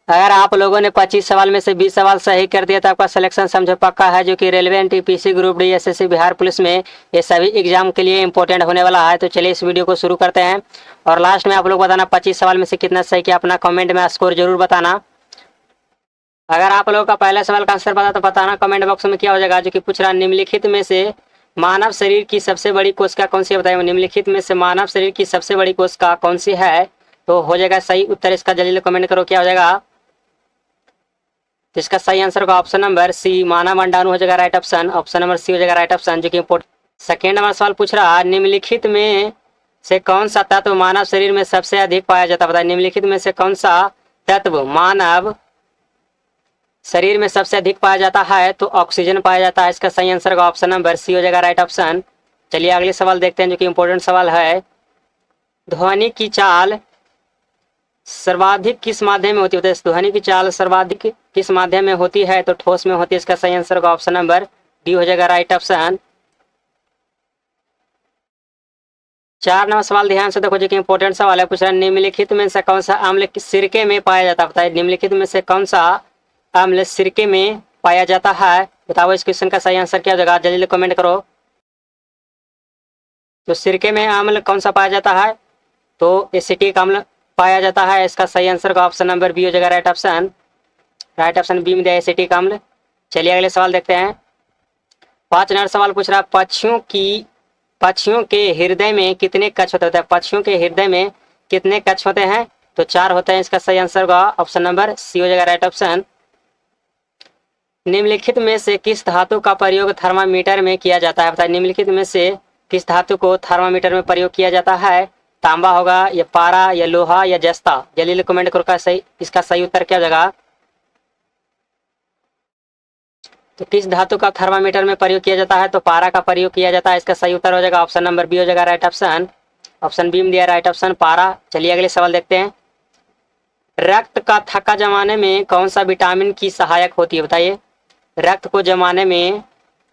अगर आप लोगों ने 25 सवाल में से 20 सवाल सही कर दिया तो आपका सिलेक्शन समझो पक्का है, जो कि railway NTPC group D SSC Bihar police में ये सभी एग्जाम के लिए इंपॉर्टेंट होने वाला है। तो चलिए इस वीडियो को शुरू करते हैं और लास्ट में आप लोग बताना 25 सवाल में से कितना सही किया, अपना कमेंट में स्कोर जरूर बताना। अगर आप लोगों का पहला सवाल का आंसर पता तो बताना कमेंट बॉक्स में क्या हो जाएगा। जो कि पूछ रहा निम्नलिखित में से मानव शरीर की सबसे बड़ी कोशिका कौन सी है, बताइए। निम्नलिखित में से मानव शरीर की सबसे बड़ी कोशिका कौन सी है, तो हो जाएगा सही उत्तर इसका। जल्दी कमेंट करो क्या हो जाएगा। तो इसका सही आंसर होगा ऑप्शन नंबर सी, मानव अंडाणु हो जाएगा right option. Option number C हो जाएगा राइट ऑप्शन, जो कि इंपोर्टेंट। सेकेंड नंबर सवाल पूछ रहा निम्नलिखित में से कौन सा तत्व मानव शरीर में सबसे अधिक पाया जाता है, बताइए। निम्नलिखित में से कौन सा तत्व मानव शरीर में सबसे अधिक पाया जाता है, तो ऑक्सीजन पाया जाता है। इसका सही आंसर का ऑप्शन नंबर सी हो जाएगा राइट ऑप्शन। चलिए अगले सवाल देखते हैं, जो कि इंपॉर्टेंट सवाल है। ध्वनि की चाल सर्वाधिक किस माध्यम में होती है, ध्वनि की चाल सर्वाधिक किस माध्यम में होती है, तो ठोस में होती है। इसका सही आंसर का ऑप्शन नंबर डी हो जाएगा राइट ऑप्शन। 4 नंबर सवाल ध्यान से देखो, जो कि इंपॉर्टेंट सवाल है। पूछ रहा निम्नलिखित में से कौन सा अम्ल सिरके में पाया जाता है, बताइए। निम्नलिखित में से कौन सा अम्ल सिरके में पाया जाता है, बताओ। इस क्वेश्चन का सही आंसर क्या हो जाएगा, जल्दी कमेंट करो। तो सिरके में अम्ल कौन सा पाया जाता है, तो एसिटिक अम्ल पाया जाता है। इसका सही आंसर का ऑप्शन नंबर बी हो जाएगा right option. Right option B में दिया एसिटिक अम्ल। चलिए अगले सवाल देखते हैं। 5 नंबर सवाल पूछ रहा पक्षियों के हृदय में कितने कक्ष होते हैं, पक्षियों के हृदय में कितने कक्ष होते हैं, तो 4 होते हैं। इसका सही आंसर होगा ऑप्शन नंबर सी हो जाएगा राइट ऑप्शन। निम्नलिखित में से किस धातु का प्रयोग थर्मामीटर में किया जाता है, बताइए। निम्नलिखित में से किस धातु को थर्मामीटर में प्रयोग किया जाता है, तांबा होगा या पारा या लोहा या जस्ता। जल्दी कमेंट करो सही, इसका सही उत्तर क्या हो जाएगा। तो किस धातु का थर्मामीटर में प्रयोग किया जाता है, तो पारा का प्रयोग किया जाता है। इसका सही उत्तर हो जाएगा ऑप्शन नंबर बी हो जाएगा राइट ऑप्शन। ऑप्शन बी में दिया राइट ऑप्शन पारा। चलिए अगले सवाल देखते हैं। रक्त का थक्का जमाने में कौन सा विटामिन की सहायक होती है, बताइए। रक्त को जमाने में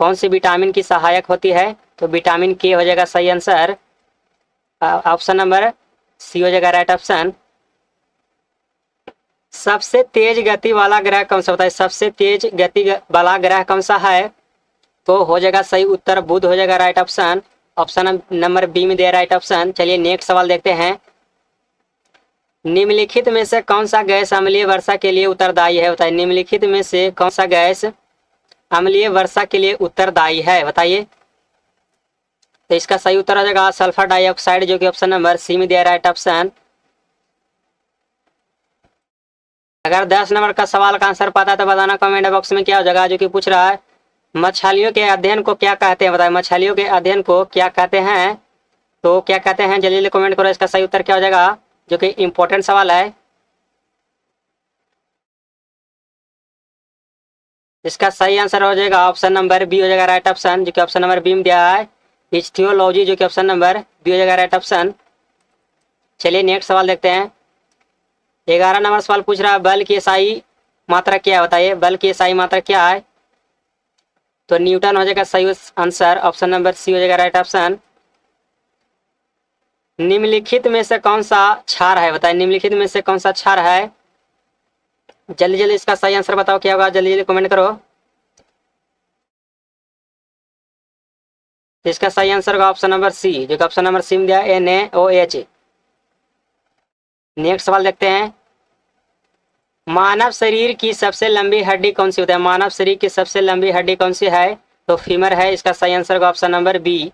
कौन सी विटामिन की सहायक होती है, तो विटामिन के हो जाएगा सही आंसर। ऑप्शन नंबर सी हो जाएगा राइट ऑप्शन। सबसे तेज गति वाला ग्रह कौन सा, बताइए। सबसे तेज गति वाला ग्रह कौन सा है, तो हो जाएगा सही उत्तर बुध हो जाएगा right option. Option number B में दिया राइट ऑप्शन। चलिए नेक्स्ट सवाल देखते हैं। निम्नलिखित में से कौन सा गैस अम्लीय वर्षा के लिए उत्तरदायी है, बताइए। निम्नलिखित में से कौन सा गैस अम्लीय वर्षा के लिए उत्तरदायी है, बताइए। तो इसका सही उत्तर हो जाएगा सल्फर डाइऑक्साइड, जो कि ऑप्शन नंबर सी में दिया राइट ऑप्शन। अगर 10 नंबर का सवाल का आंसर पता है तो बताना कमेंट बॉक्स में क्या हो जाएगा। जो कि पूछ रहा है मछलियों के अध्ययन को क्या कहते हैं, बताइए। मछलियों के अध्ययन को क्या कहते हैं, तो क्या कहते हैं, जल्दी कमेंट करो। इसका सही उत्तर क्या हो जाएगा, जो कि इंपॉर्टेंट सवाल है। इसका सही आंसर हो जाएगा ऑप्शन नंबर बी हो जाएगा राइट ऑप्शन, जो कि ऑप्शन नंबर बी में दिया है इच्थियोलॉजी, जो कि ऑप्शन नंबर बी हो जाएगा राइट ऑप्शन। चलिए नेक्स्ट सवाल देखते हैं। 11 नंबर सवाल पूछ रहा है बल की एसआई मात्रा क्या है, बताइए। बल की एसआई मात्रा क्या है, तो न्यूटन हो जाएगा सही आंसर। ऑप्शन नंबर सी हो जाएगा राइट ऑप्शन। निम्नलिखित में से कौन सा क्षार है, बताइए। निम्नलिखित में से कौन सा क्षार है, जल्दी जल्दी इसका सही आंसर बताओ क्या होगा, जल्दी जल्दी कमेंट करो। इसका सही आंसर होगा ऑप्शन नंबर सी, जो कि ऑप्शन नंबर सी में दिया NaOH। नेक्स्ट सवाल देखते हैं। मानव शरीर की सबसे लंबी हड्डी कौन सी होती है, मानव शरीर की सबसे लंबी हड्डी कौन सी है, तो फीमर है। इसका सही आंसर होगा ऑप्शन नंबर बी।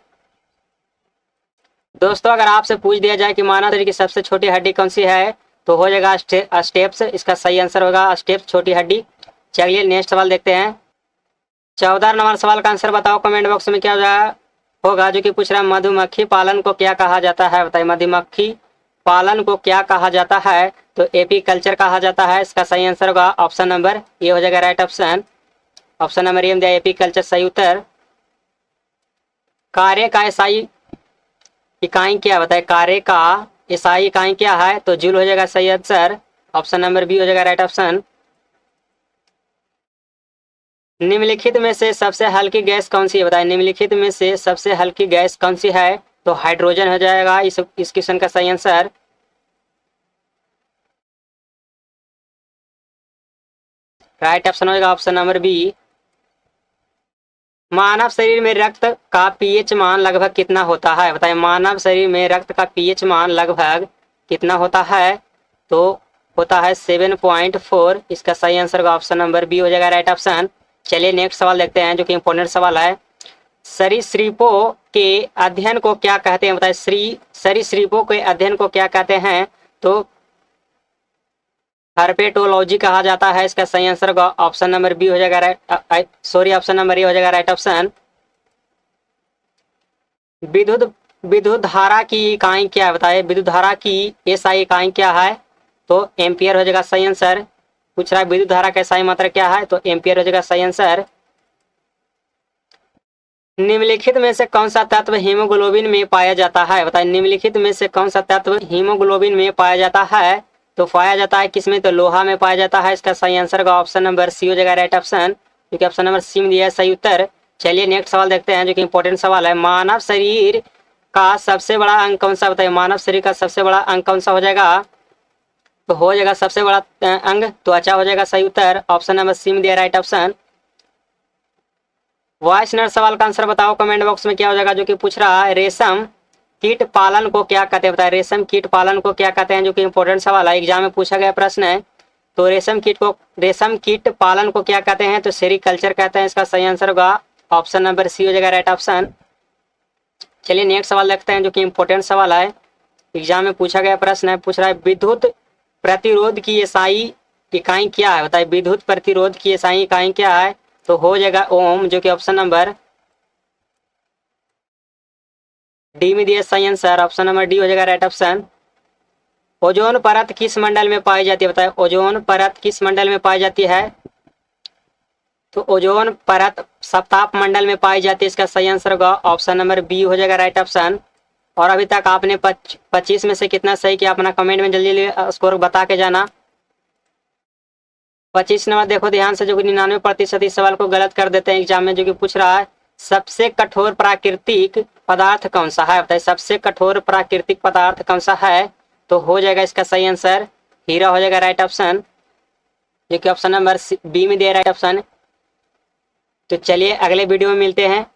दोस्तों अगर आपसे पूछ दिया जाए कि मानव शरीर की सबसे छोटी हड्डी कौन सी है, तो हो जाएगा स्टेप्स। इसका सही आंसर होगा स्टेप्स, छोटी हड्डी। चलिए नेक्स्ट सवाल देखते हैं। 14 नंबर सवाल का आंसर बताओ कमेंट बॉक्स में क्या होगा। जो कि पूछ रहा है मधुमक्खी पालन को क्या कहा जाता है, बताइए। मधुमक्खी पालन को क्या कहा जाता है, तो एपी कल्चर कहा जाता है। इसका सही आंसर होगा ऑप्शन नंबर ए हो जाएगा right option. Option number A में दिया एपी कल्चर सही उत्तर। कार्य का एसआई इकाई क्या बताए, कार्य का एसआई इकाई क्या है, तो जूल हो जाएगा सही आंसर। ऑप्शन नंबर बी हो जाएगा राइट ऑप्शन। निम्नलिखित में से सबसे हल्की गैस कौन सी है, बताइए। निम्नलिखित में से सबसे हल्की गैस कौन सी है, तो हाइड्रोजन हो जाएगा इस क्वेश्चन का सही आंसर। राइट ऑप्शन हो जाएगा ऑप्शन नंबर बी। मानव शरीर में रक्त का पीएच मान लगभग कितना होता है? बताइए, मानव शरीर में रक्त का पीएच मान लगभग कितना होता है? तो होता है 7.4। इसका सही आंसर का ऑप्शन नंबर बी हो जाएगा राइट ऑप्शन। चलिए नेक्स्ट सवाल देखते हैं जो कि इंपॉर्टेंट सवाल है। सरीसृपों के अध्ययन को क्या कहते हैं? बताइए, सरीसृपों के अध्ययन को क्या कहते हैं? तो हर्पेटोलॉजी कहा जाता है। इसका सही आंसर का ऑप्शन नंबर बी हो जाएगा ऑप्शन नंबर ए हो जाएगा राइट ऑप्शन। विद्युत विद्युत धारा की इकाई क्या है? बताइए, विद्युत धारा की एसआई इकाई क्या है? तो एम्पियर हो जाएगा सही आंसर। पूछ रहा है विद्युत धारा का एसआई मात्रा क्या है? तो एम्पियर हो जाएगा सही आंसर। निम्नलिखित में से कौन सा तत्व हीमोग्लोबिन में पाया जाता है? बताइए, निम्नलिखित में से कौन सा तत्व हीमोग्लोबिन में पाया जाता है? तो पाया जाता है किसमें? तो लोहा में पाया जाता है। इसका सही आंसर का ऑप्शन नंबर सी हो जाएगा राइट ऑप्शन, क्योंकि ऑप्शन नंबर सी में दिया है सही उत्तर। चलिए नेक्स्ट सवाल देखते हैं जो कि इंपॉर्टेंट सवाल है। मानव शरीर का सबसे बड़ा अंग कौन सा? बताइए, मानव शरीर का सबसे बड़ा अंग कौन सा हो जाएगा? तो हो जाएगा सबसे बड़ा अंग त्वचा हो जाएगा सही उत्तर। ऑप्शन नंबर सी में दिया राइट ऑप्शन। वॉइस नोट सवाल का आंसर बताओ कमेंट बॉक्स में क्या हो जाएगा जो कि पूछ रहा है रेशम कीट पालन को क्या कहते हैं? बताए, रेशम कीट पालन को क्या कहते हैं? जो कि इंपॉर्टेंट सवाल है, एग्जाम में पूछा गया प्रश्न है। तो रेशम कीट पालन को क्या कहते हैं? तो सेरीकल्चर कहते हैं। इसका सही आंसर होगा ऑप्शन नंबर सी हो जाएगा राइट ऑप्शन। चलिए नेक्स्ट सवाल देखते हैं जो कि इंपॉर्टेंट सवाल है, एग्जाम में पूछा गया प्रश्न है। पूछ रहा है विद्युत प्रतिरोध की एसआई इकाई क्या है? बताइए, विद्युत प्रतिरोध की एसआई इकाई क्या है? तो हो जाएगा ओम, जो कि ऑप्शन नंबर डी में दिया सही आंसर। ऑप्शन नंबर डी हो जाएगा राइट ऑप्शन। ओजोन परत किस मंडल में पाई जाती है? बताए, ओजोन परत किस मंडल में पाई जाती है? तो ओजोन परत सप्ताप मंडल में पाई जाती है। इसका सही आंसर होगा ऑप्शन नंबर बी हो जाएगा राइट ऑप्शन। और अभी तक आपने 25 में से कितना सही किया अपना कमेंट में जल्दी जल्दी स्कोर बता के जाना। 25 नंबर देखो ध्यान से, जो कि 99% इस सवाल को गलत कर देते हैं एग्जाम में। जो कि पूछ रहा है सबसे कठोर प्राकृतिक पदार्थ कौन सा है? बताइए, सबसे कठोर प्राकृतिक पदार्थ कौन सा है? तो हो जाएगा इसका सही आंसर हीरा हो जाएगा राइट ऑप्शन, जो कि ऑप्शन नंबर बी में दिया राइट ऑप्शन। तो चलिए अगले वीडियो में मिलते हैं।